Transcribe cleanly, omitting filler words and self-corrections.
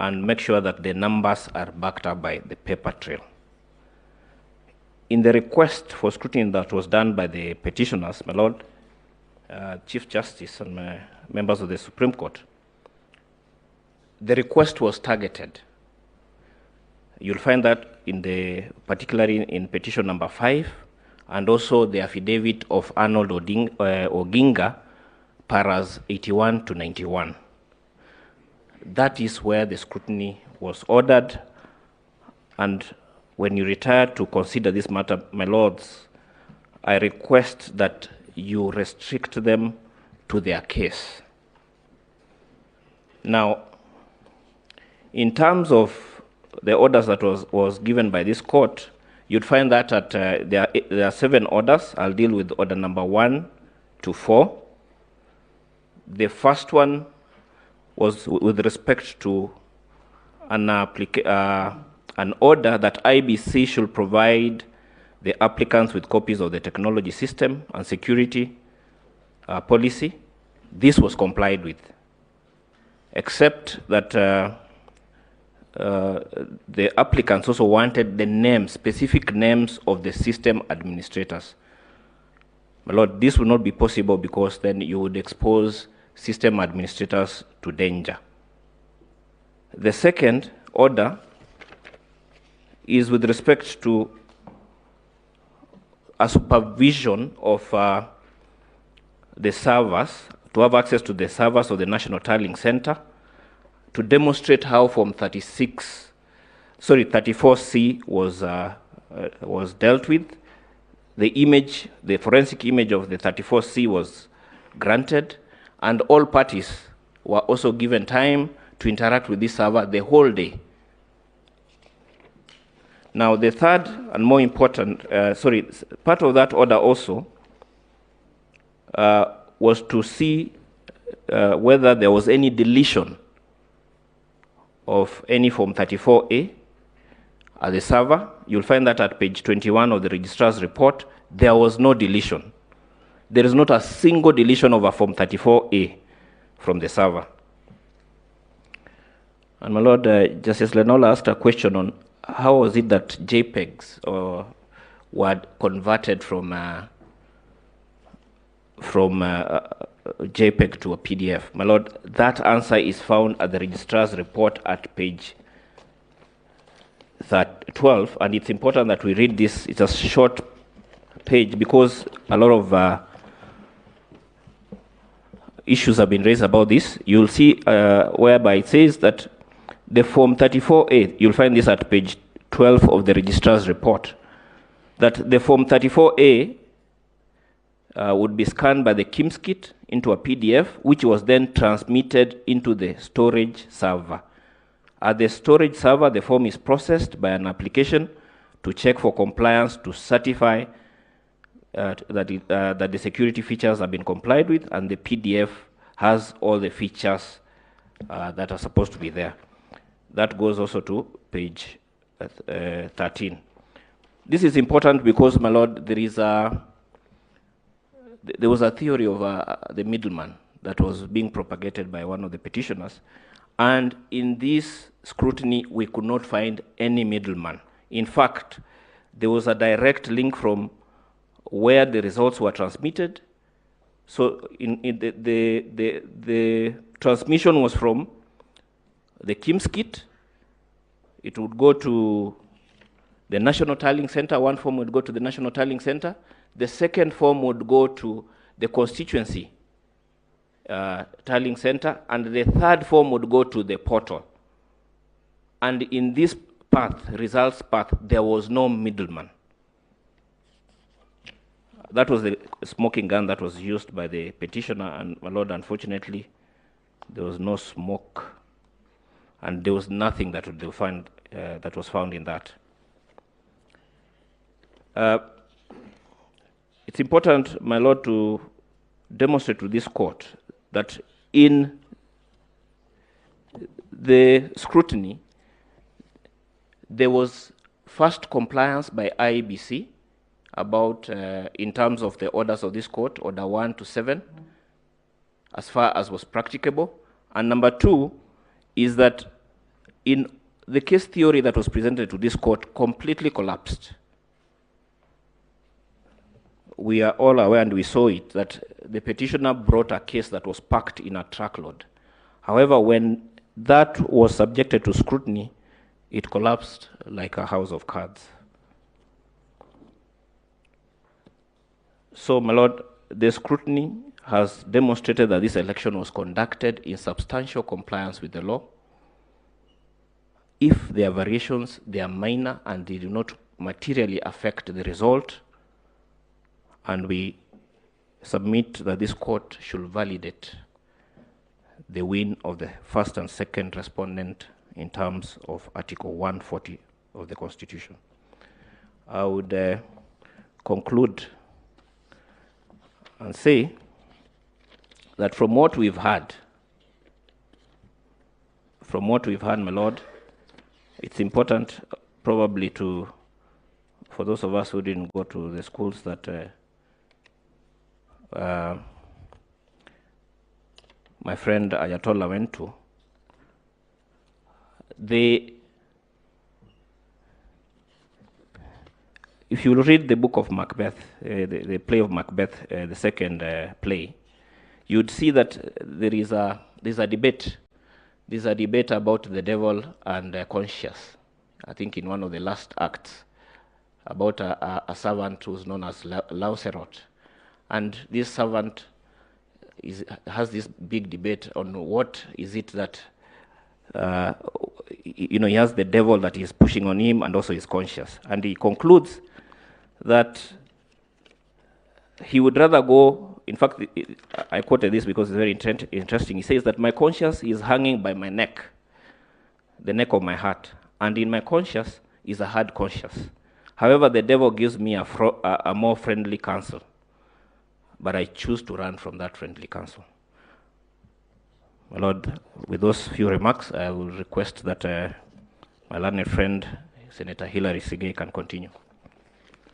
and make sure that the numbers are backed up by the paper trail. In the request for scrutiny that was done by the petitioners, my Lord, Chief Justice and members of the Supreme Court, the request was targeted. You'll find that particularly in petition number 5, and also the affidavit of Arnold Oginga, paras 81 to 91. That is where the scrutiny was ordered, and when you retire to consider this matter, my lords, I request that you restrict them to their case. Now, in terms of the orders that was given by this court, you'd find that there are 7 orders. I'll deal with order number 1 to 4. The first one was with respect to an order that IEBC should provide the applicants with copies of the technology system and security policy. This was complied with, except that the applicants also wanted the names, specific names of the system administrators. My Lord, this would not be possible because then you would expose system administrators to danger. The second order is with respect to a supervision of the servers, to have access to the servers of the National Tallying Center, to demonstrate how Form 34C was dealt with. The forensic image of the 34C was granted, and all parties were also given time to interact with this server the whole day. Now, the third and more important, part of that order also was to see whether there was any deletion of any Form 34A at the server. You'll find that at page 21 of the registrar's report, there was no deletion. There is not a single deletion of a Form 34A from the server. And my Lord, Justice Lenola asked a question on how was it that JPEGs were converted from JPEG to a PDF. My Lord, that answer is found at the registrar's report at page 12, and it's important that we read this. It's a short page because a lot of issues have been raised about this. You'll see whereby it says that the Form 34A, you'll find this at page 12 of the registrar's report, that the Form 34A would be scanned by the KIMS kit into a PDF, which was then transmitted into the storage server. At the storage server, the form is processed by an application to check for compliance, to certify that the security features have been complied with, and the PDF has all the features that are supposed to be there. That goes also to page 13. This is important because, my Lord, there was a theory of the middleman that was being propagated by one of the petitioners, and in this scrutiny, we could not find any middleman. In fact, there was a direct link from where the results were transmitted. So the transmission was from the KIMS kit. It would go to the National Tallying Center. One form would go to the National Tallying Center. The second form would go to the constituency Tallying Center, and the third form would go to the portal. And in this path, results path, there was no middleman. That was the smoking gun that was used by the petitioner, and my Lord, unfortunately, there was no smoke, and there was nothing that that was found in that. It's important, my Lord, to demonstrate to this court that in the scrutiny, there was first compliance by IEBC about, in terms of the orders of this court, order 1 to 7, as far as was practicable. And number 2 is that in the case theory that was presented to this court completely collapsed. We are all aware, and we saw it, that the petitioner brought a case that was packed in a truckload. However, when that was subjected to scrutiny, it collapsed like a house of cards. So, my lord, the scrutiny has demonstrated that this election was conducted in substantial compliance with the law. If there are variations, they are minor and they do not materially affect the result, and we submit that this court should validate the win of the first and second respondent in terms of Article 140 of the Constitution. I would conclude and say that from what we've heard, my lord, it's important probably for those of us who didn't go to the schools that my friend Ayatollah went to, if you read the book of Macbeth, the play of Macbeth, the second play, you'd see that there is a debate. There's a debate about the devil and conscience. I think in one of the last acts, about a servant who's known as Lancelot. And this servant has this big debate on what is it that, he has the devil that is pushing on him and also his conscience. And he concludes that he would rather go, in fact, I quoted this because it's very interesting. He says that my conscience is hanging by my neck, the neck of my heart, and in my conscience is a hard conscience. However, the devil gives me a more friendly counsel, but I choose to run from that friendly counsel. My lord, with those few remarks, I will request that my learned friend, Senator Hilary Sigei, can continue.